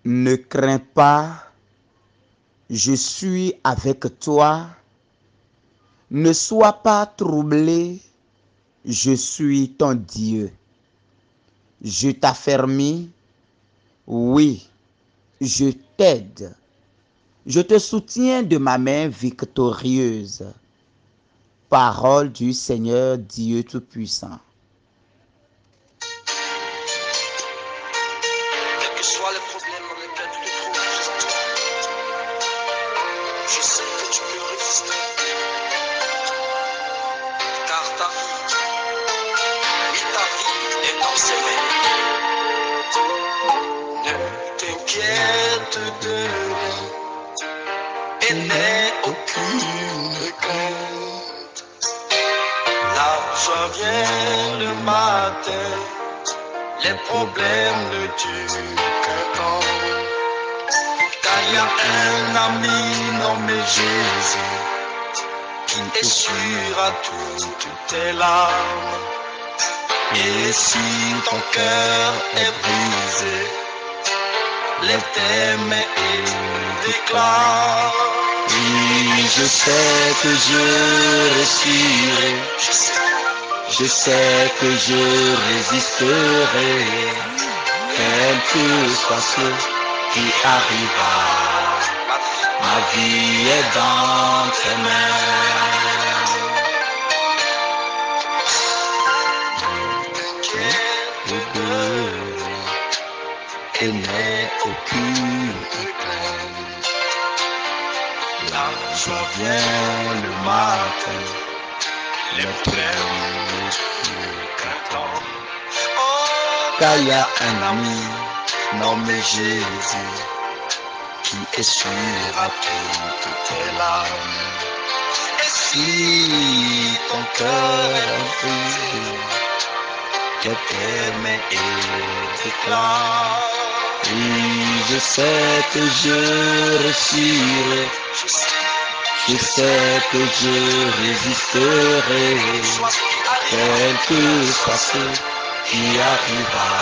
Ne crains pas, je suis avec toi. Ne sois pas troublé, je suis ton Dieu. Je t'affermis, oui, je t'aide. Je te soutiens de ma main victorieuse. Parole du Seigneur Dieu Tout-Puissant. Quel que soit le problème dans lequel tu te trouves, je sais que tu peux résister. Car ta vie, oui, ta vie est dans ses mains. Ne t'inquiète de rien et n'aie aucune crainte. La joie vient le matin, les problèmes ne durent qu'un temps. Car il y a un ami nommé Jésus qui essuiera toutes tes larmes. Et si ton cœur est brisé, lève tes mains et déclare: Oui, je sais que je réussirai. Je sais que je résisterai. Quel que soit ce qui arrivera, ma vie est dans tes mains. Et n'aie aucune crainte. La joie vient le matin, les problèmes ne durent qu'un temps. Car il y a un ami nommé Jésus qui essuiera toutes tes larmes. Et si ton cœur est brisé, que tes mains et déclare: oui, je sais que je réussirai. Je sais que je résisterai. Quel que soit ce qui arrivera,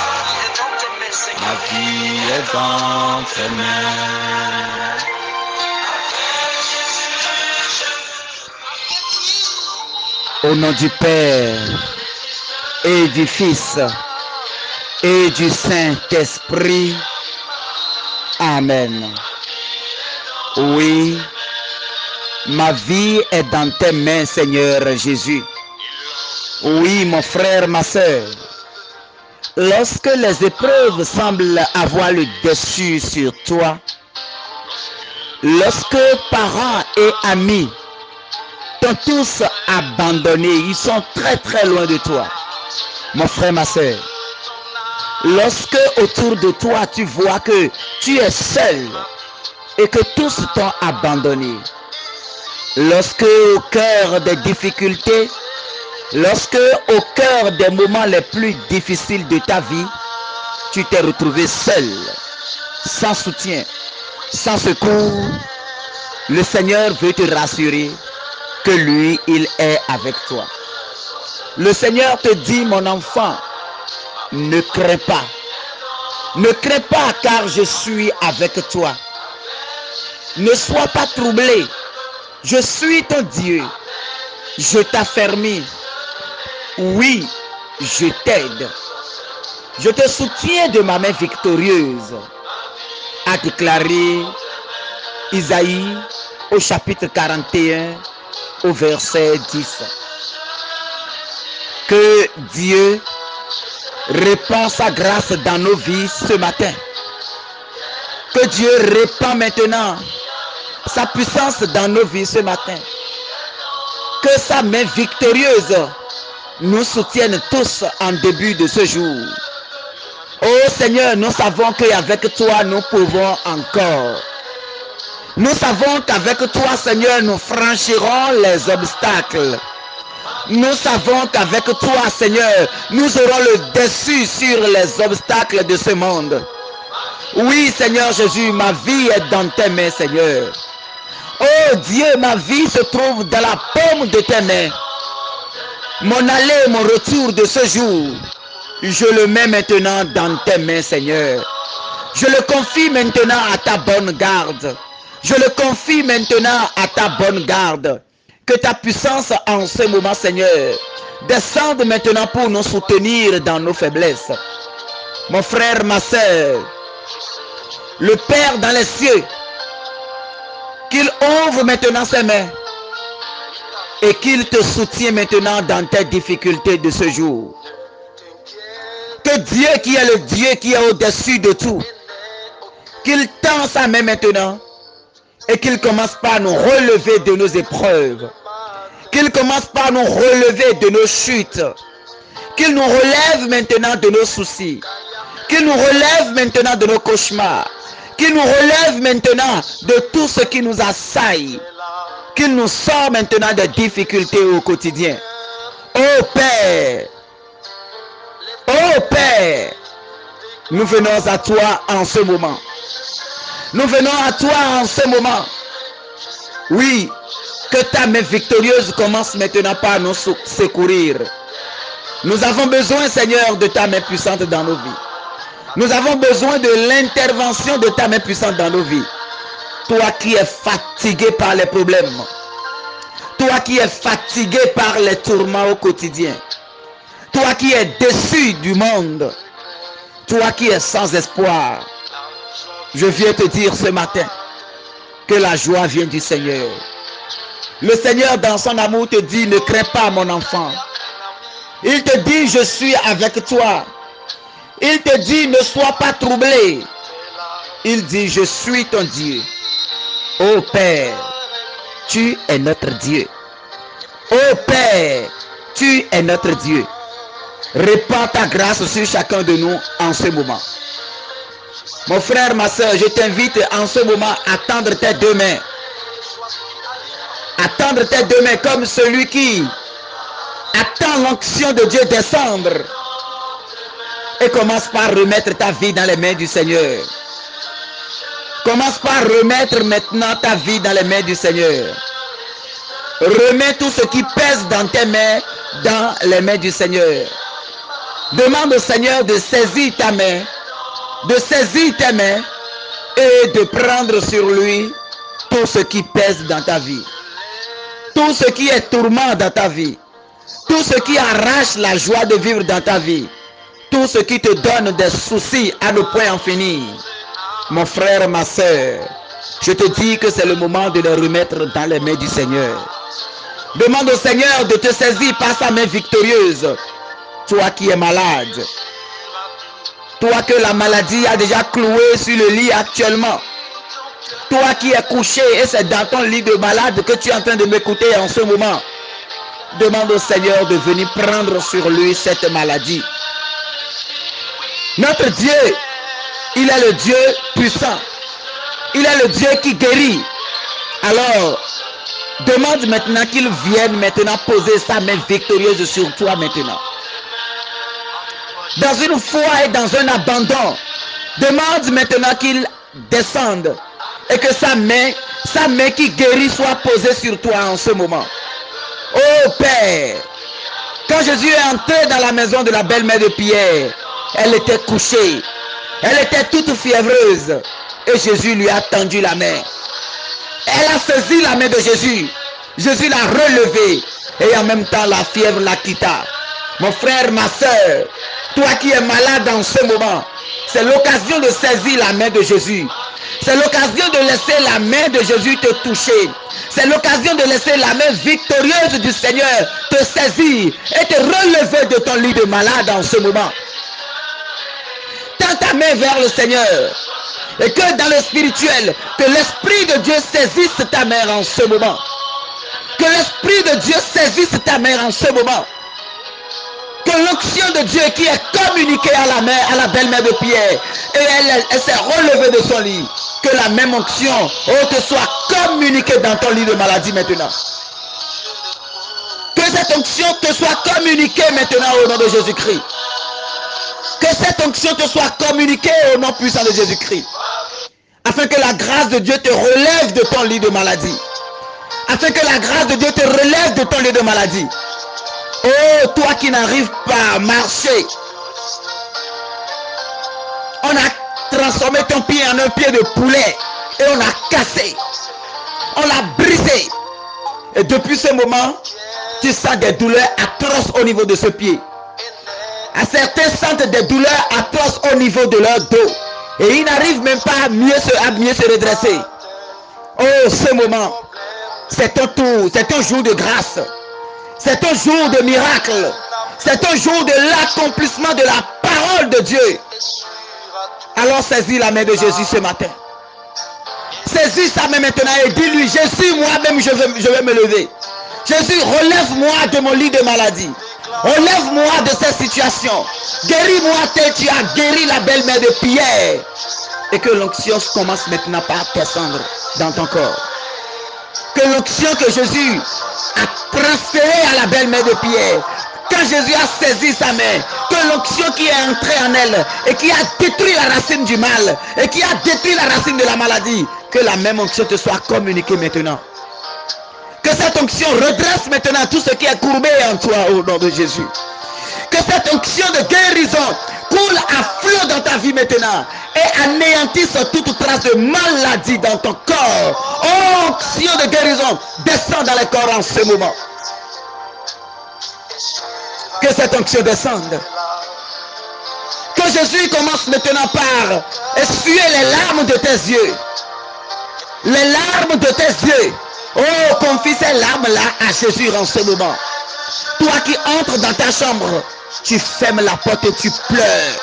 ma vie est dans tes mains. Au nom du Père et du Fils et du Saint-Esprit. Amen. Oui, ma vie est dans tes mains, Seigneur Jésus. Oui, mon frère, ma soeur. Lorsque les épreuves semblent avoir le dessus sur toi, lorsque parents et amis t'ont tous abandonné, ils sont très très loin de toi, mon frère, ma soeur. Lorsque autour de toi tu vois que tu es seul et que tous t'ont abandonné, lorsque au cœur des difficultés, lorsque au cœur des moments les plus difficiles de ta vie, tu t'es retrouvé seul, sans soutien, sans secours, le Seigneur veut te rassurer que lui, il est avec toi. Le Seigneur te dit, mon enfant, ne crains pas. Ne crains pas, car je suis avec toi. Ne sois pas troublé. Je suis ton Dieu. Je t'affermis. Oui, je t'aide. Je te soutiens de ma main victorieuse, a déclaré Isaïe au chapitre 41, au verset 10. Que Dieu répand sa grâce dans nos vies ce matin. Que Dieu répand maintenant sa puissance dans nos vies ce matin. Que sa main victorieuse nous soutienne tous en début de ce jour. Oh Seigneur, nous savons qu'avec toi nous pouvons encore. Nous savons qu'avec toi, Seigneur, nous franchirons les obstacles. Nous savons qu'avec toi, Seigneur, nous aurons le dessus sur les obstacles de ce monde. Oui, Seigneur Jésus, ma vie est dans tes mains, Seigneur. Oh Dieu, ma vie se trouve dans la paume de tes mains. Mon aller, mon retour de ce jour, je le mets maintenant dans tes mains, Seigneur. Je le confie maintenant à ta bonne garde. Je le confie maintenant à ta bonne garde. Que ta puissance en ce moment, Seigneur, descende maintenant pour nous soutenir dans nos faiblesses. Mon frère, ma soeur, le Père dans les cieux, qu'il ouvre maintenant ses mains et qu'il te soutienne maintenant dans tes difficultés de ce jour. Que Dieu qui est le Dieu qui est au-dessus de tout, qu'il tend sa main maintenant et qu'il commence par nous relever de nos épreuves, qu'il commence par nous relever de nos chutes, qu'il nous relève maintenant de nos soucis, qu'il nous relève maintenant de nos cauchemars, qu'il nous relève maintenant de tout ce qui nous assaille, qu'il nous sort maintenant des difficultés au quotidien. Oh Père, oh Père, nous venons à toi en ce moment. Nous venons à toi en ce moment. Oui, que ta main victorieuse commence maintenant par nous secourir. Nous avons besoin, Seigneur, de ta main puissante dans nos vies. Nous avons besoin de l'intervention de ta main puissante dans nos vies. Toi qui es fatigué par les problèmes. Toi qui es fatigué par les tourments au quotidien. Toi qui es déçu du monde. Toi qui es sans espoir. Je viens te dire ce matin que la joie vient du Seigneur. Le Seigneur dans son amour te dit, ne crains pas mon enfant. Il te dit, je suis avec toi. Il te dit, ne sois pas troublé. Il dit, je suis ton Dieu. Ô Père, tu es notre Dieu. Ô Père, tu es notre Dieu. Répands ta grâce sur chacun de nous en ce moment. Mon frère, ma soeur, je t'invite en ce moment à tendre tes deux mains. À tendre tes deux mains comme celui qui attend l'onction de Dieu descendre. Et commence par remettre ta vie dans les mains du Seigneur. Commence par remettre maintenant ta vie dans les mains du Seigneur. Remets tout ce qui pèse dans tes mains dans les mains du Seigneur. Demande au Seigneur de saisir ta main, de saisir tes mains et de prendre sur lui tout ce qui pèse dans ta vie. Tout ce qui est tourment dans ta vie. Tout ce qui arrache la joie de vivre dans ta vie. Tout ce qui te donne des soucis à ne point en finir. Mon frère, ma soeur, je te dis que c'est le moment de les remettre dans les mains du Seigneur. Demande au Seigneur de te saisir par sa main victorieuse. Toi qui es malade. Toi que la maladie a déjà cloué sur le lit actuellement. Toi qui es couché et c'est dans ton lit de malade que tu es en train de m'écouter en ce moment. Demande au Seigneur de venir prendre sur lui cette maladie. Notre Dieu, il est le Dieu puissant. Il est le Dieu qui guérit. Alors, demande maintenant qu'il vienne maintenant poser sa main victorieuse sur toi maintenant. Dans une foi et dans un abandon, demande maintenant qu'il descende et que sa main qui guérit soit posée sur toi en ce moment. Oh Père, quand Jésus est entré dans la maison de la belle-mère de Pierre, elle était couchée, elle était toute fiévreuse et Jésus lui a tendu la main. Elle a saisi la main de Jésus. Jésus l'a relevée et en même temps la fièvre la quitta. Mon frère, ma soeur, toi qui es malade en ce moment, c'est l'occasion de saisir la main de Jésus. C'est l'occasion de laisser la main de Jésus te toucher. C'est l'occasion de laisser la main victorieuse du Seigneur te saisir et te relever de ton lit de malade en ce moment. Tends ta main vers le Seigneur. Et que dans le spirituel, que l'Esprit de Dieu saisisse ta main en ce moment. Que l'Esprit de Dieu saisisse ta main en ce moment. Que l'onction de Dieu qui est communiquée à la mère, à la belle-mère de Pierre, et elle s'est relevée de son lit. Que la même onction te soit communiquée dans ton lit de maladie maintenant. Que cette onction te soit communiquée maintenant au nom de Jésus-Christ. Que cette onction te soit communiquée au nom puissant de Jésus-Christ. Afin que la grâce de Dieu te relève de ton lit de maladie. Afin que la grâce de Dieu te relève de ton lit de maladie. Oh, toi qui n'arrives pas à marcher. On a transformé ton pied en un pied de poulet. Et on a cassé. On l'a brisé. Et depuis ce moment, tu sens des douleurs atroces au niveau de ce pied. À certains sentent des douleurs atroces au niveau de leur dos. Et ils n'arrivent même pas à mieux se redresser. Oh, ce moment, c'est ton tour, c'est un jour de grâce. C'est un jour de miracle. C'est un jour de l'accomplissement de la parole de Dieu. Alors saisis la main de Jésus ce matin. Saisis sa main maintenant et dis-lui, Jésus, moi-même, je vais me lever. Jésus, relève-moi de mon lit de maladie. Relève-moi de cette situation. Guéris-moi tel tu as guéri la belle-mère de Pierre. Et que l'onction commence maintenant par descendre dans ton corps. Que l'onction que Jésus a transférée à la belle-mère de Pierre, quand Jésus a saisi sa main, que l'onction qui est entrée en elle et qui a détruit la racine du mal et qui a détruit la racine de la maladie, que la même onction te soit communiquée maintenant. Que cette onction redresse maintenant tout ce qui est courbé en toi au nom de Jésus. Que cette onction de guérison coule à flot dans ta vie maintenant et anéantisse toute trace de maladie dans ton corps. Oh, onction de guérison, descend dans les corps en ce moment. Que cette onction descende. Que Jésus commence maintenant par essuyer les larmes de tes yeux. Les larmes de tes yeux. Oh, confie ces larmes-là à Jésus en ce moment. Toi qui entres dans ta chambre, tu fermes la porte et tu pleures.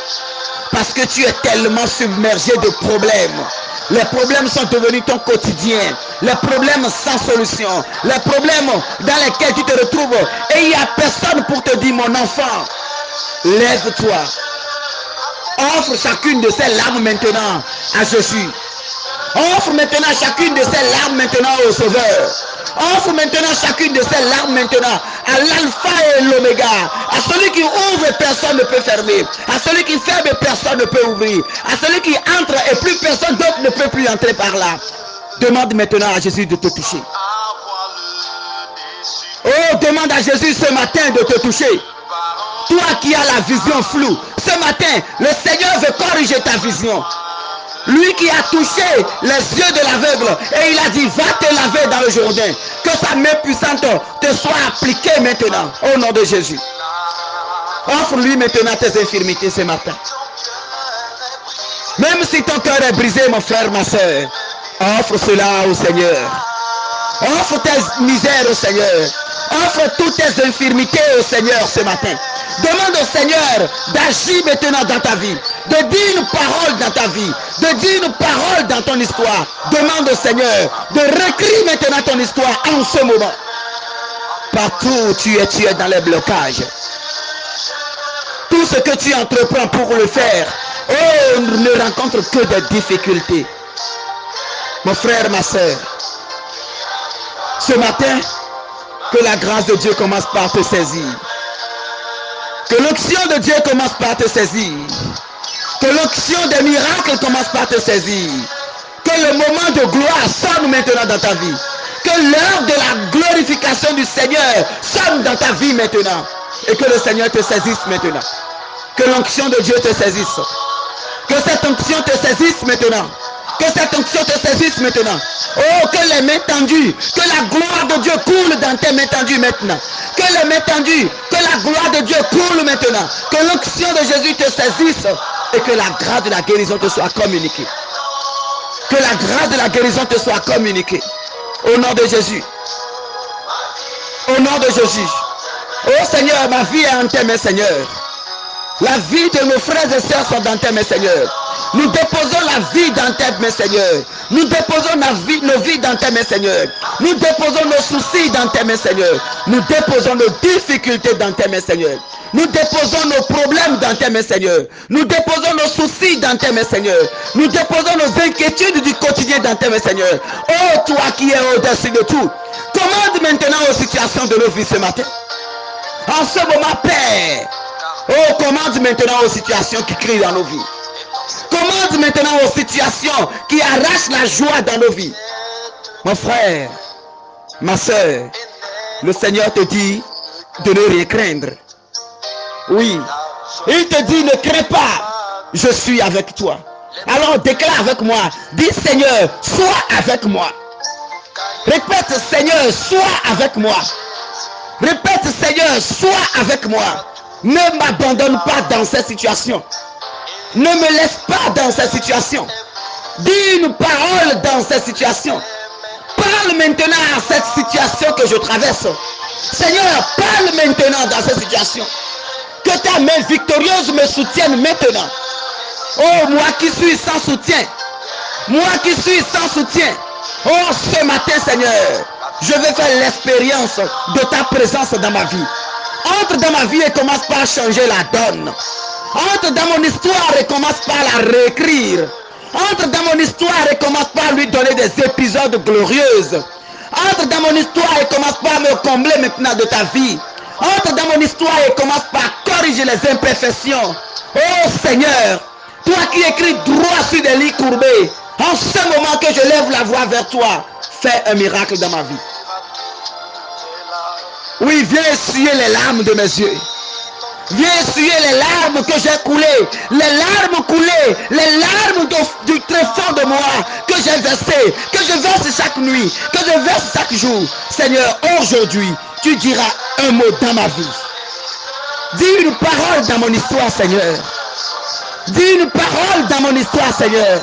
Parce que tu es tellement submergé de problèmes. Les problèmes sont devenus ton quotidien. Les problèmes sans solution. Les problèmes dans lesquels tu te retrouves. Et il n'y a personne pour te dire, mon enfant, lève-toi. Offre chacune de ces larmes maintenant à Jésus. Offre maintenant chacune de ces larmes maintenant au Sauveur. Offre maintenant chacune de ces larmes maintenant à l'alpha et l'oméga. À celui qui ouvre, personne ne peut fermer. À celui qui ferme, personne ne peut ouvrir. À celui qui entre et plus personne d'autre ne peut plus entrer par là. Demande maintenant à Jésus de te toucher. Oh, demande à Jésus ce matin de te toucher. Toi qui as la vision floue, ce matin, le Seigneur veut corriger ta vision. Lui qui a touché les yeux de l'aveugle et il a dit, va te laver dans le Jourdain. Que sa main puissante te soit appliquée maintenant au nom de Jésus. Offre-lui maintenant tes infirmités ce matin. Même si ton cœur est brisé, mon frère, ma soeur, offre cela au Seigneur. Offre tes misères au Seigneur. Offre toutes tes infirmités au Seigneur ce matin. Demande au Seigneur d'agir maintenant dans ta vie, de dire une parole dans ta vie, de dire une parole dans ton histoire. Demande au Seigneur de réécrire maintenant ton histoire en ce moment. Partout où tu es dans les blocages. Tout ce que tu entreprends pour le faire, oh, ne rencontre que des difficultés. Mon frère, ma soeur, ce matin, que la grâce de Dieu commence par te saisir. Que l'onction de Dieu commence par te saisir. Que l'onction des miracles commence par te saisir. Que le moment de gloire sonne maintenant dans ta vie. Que l'heure de la glorification du Seigneur sonne dans ta vie maintenant. Et que le Seigneur te saisisse maintenant. Que l'onction de Dieu te saisisse. Que cette onction te saisisse maintenant. Que cette onction te saisisse maintenant. Oh, que les mains tendues, que la gloire de Dieu coule dans tes mains tendues maintenant. Que les mains tendues, que la gloire de Dieu coule maintenant. Que l'onction de Jésus te saisisse et que la grâce de la guérison te soit communiquée. Que la grâce de la guérison te soit communiquée. Au nom de Jésus. Au nom de Jésus. Oh Seigneur, ma vie est en tes mains, Seigneur. La vie de nos frères et sœurs sont dans tes mains, Seigneur. Nous déposons la vie dans tes mains, Seigneur. Nous déposons nos vies dans tes mains, Seigneur. Nous déposons nos soucis dans tes mains, Seigneur. Nous déposons nos difficultés dans tes mains, Seigneur. Nous déposons nos problèmes dans tes mains, Seigneur. Nous déposons nos soucis dans tes mains, Seigneur. Nous déposons nos inquiétudes du quotidien dans tes mains, Seigneur. Oh, toi qui es au-dessus de tout, commande maintenant aux situations de nos vies ce matin. En ce moment, Père, oh, commande maintenant aux situations qui crient dans nos vies. Commande maintenant aux situations qui arrachent la joie dans nos vies. Mon frère, ma soeur, le Seigneur te dit de ne rien craindre. Oui, il te dit ne crains pas, je suis avec toi. Alors déclare avec moi. Dis Seigneur, sois avec moi. Répète Seigneur, sois avec moi. Répète Seigneur, sois avec moi. Ne m'abandonne pas dans cette situation. Ne me laisse pas dans cette situation. Dis une parole dans cette situation. Parle maintenant à cette situation que je traverse. Seigneur, parle maintenant dans cette situation. Que ta main victorieuse me soutienne maintenant. Oh, moi qui suis sans soutien. Moi qui suis sans soutien. Oh, ce matin, Seigneur, je vais faire l'expérience de ta présence dans ma vie. Entre dans ma vie et commence par changer la donne. Entre dans mon histoire et commence par la réécrire. Entre dans mon histoire et commence par lui donner des épisodes glorieux. Entre dans mon histoire et commence par me combler maintenant de ta vie. Entre dans mon histoire et commence par corriger les imperfections. Oh Seigneur, toi qui écris droit sur des lits courbés, en ce moment que je lève la voix vers toi, fais un miracle dans ma vie. Oui, viens essuyer les larmes de mes yeux. Viens essuyer les larmes que j'ai coulées, les larmes coulées, les larmes du tréfonds de moi que j'ai versé, que je verse chaque nuit, que je verse chaque jour. Seigneur, aujourd'hui, tu diras un mot dans ma vie. Dis une parole dans mon histoire, Seigneur. Dis une parole dans mon histoire, Seigneur.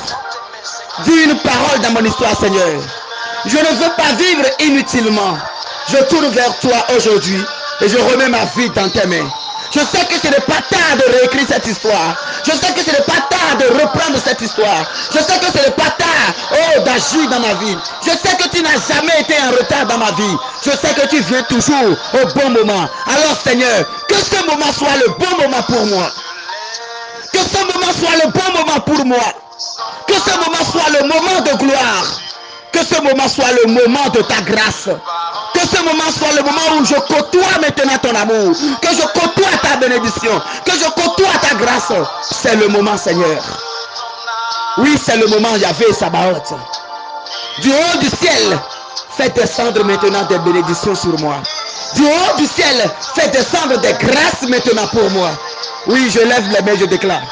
Dis une parole dans mon histoire, Seigneur. Je ne veux pas vivre inutilement. Je tourne vers toi aujourd'hui et je remets ma vie dans tes mains. Je sais que ce n'est pas tard de réécrire cette histoire. Je sais que ce n'est pas tard de reprendre cette histoire. Je sais que ce n'est pas tard, oh, d'agir dans ma vie. Je sais que tu n'as jamais été en retard dans ma vie. Je sais que tu viens toujours au bon moment. Alors Seigneur, que ce moment soit le bon moment pour moi. Que ce moment soit le bon moment pour moi. Que ce moment soit le moment de gloire. Que ce moment soit le moment de ta grâce. Que ce moment soit le moment où je côtoie maintenant ton amour. Que je côtoie ta bénédiction. Que je côtoie ta grâce. C'est le moment, Seigneur. Oui, c'est le moment, Yahvé Sabaoth. Du haut du ciel, fais descendre maintenant des bénédictions sur moi. Du haut du ciel, fais descendre des grâces maintenant pour moi. Oui, je lève les mains, je déclare.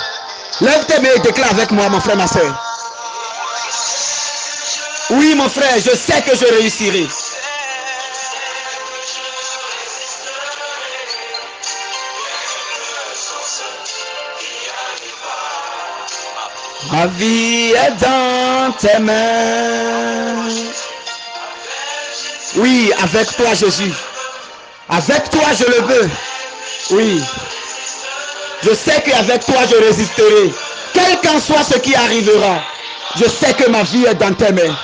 Lève tes mains et déclare avec moi, mon frère, ma soeur. Oui, mon frère, je sais que je réussirai. Ma vie est dans tes mains. Oui, avec toi, Jésus. Avec toi, je le veux. Oui. Je sais qu'avec toi, je résisterai. Quel qu'en soit ce qui arrivera, je sais que ma vie est dans tes mains.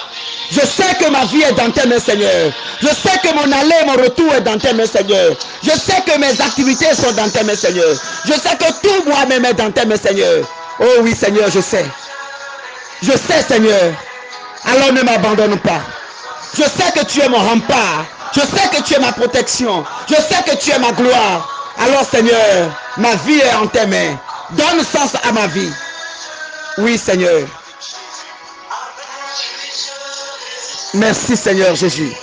Je sais que ma vie est dans tes mains, Seigneur. Je sais que mon aller, mon retour est dans tes mains, Seigneur. Je sais que mes activités sont dans tes mains, Seigneur. Je sais que tout moi-même est dans tes mains, Seigneur. Oh oui, Seigneur, je sais. Je sais, Seigneur. Alors ne m'abandonne pas. Je sais que tu es mon rempart. Je sais que tu es ma protection. Je sais que tu es ma gloire. Alors, Seigneur, ma vie est en tes mains. Donne sens à ma vie. Oui, Seigneur. Merci, Seigneur Jésus.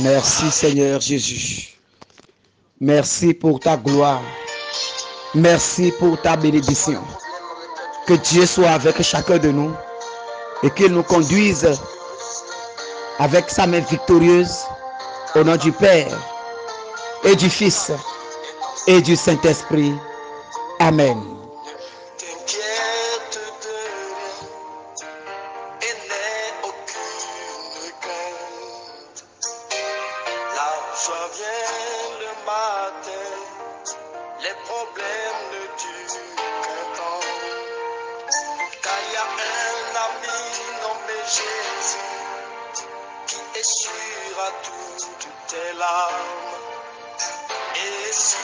Merci Seigneur Jésus. Merci pour ta gloire. Merci pour ta bénédiction. Que Dieu soit avec chacun de nous et qu'il nous conduise avec sa main victorieuse au nom du Père et du Fils et du Saint-Esprit. Amen. Joie vient le matin, les problèmes ne durent qu'un temps. Car il y a un ami nommé Jésus qui essuiera toutes tes larmes. Et si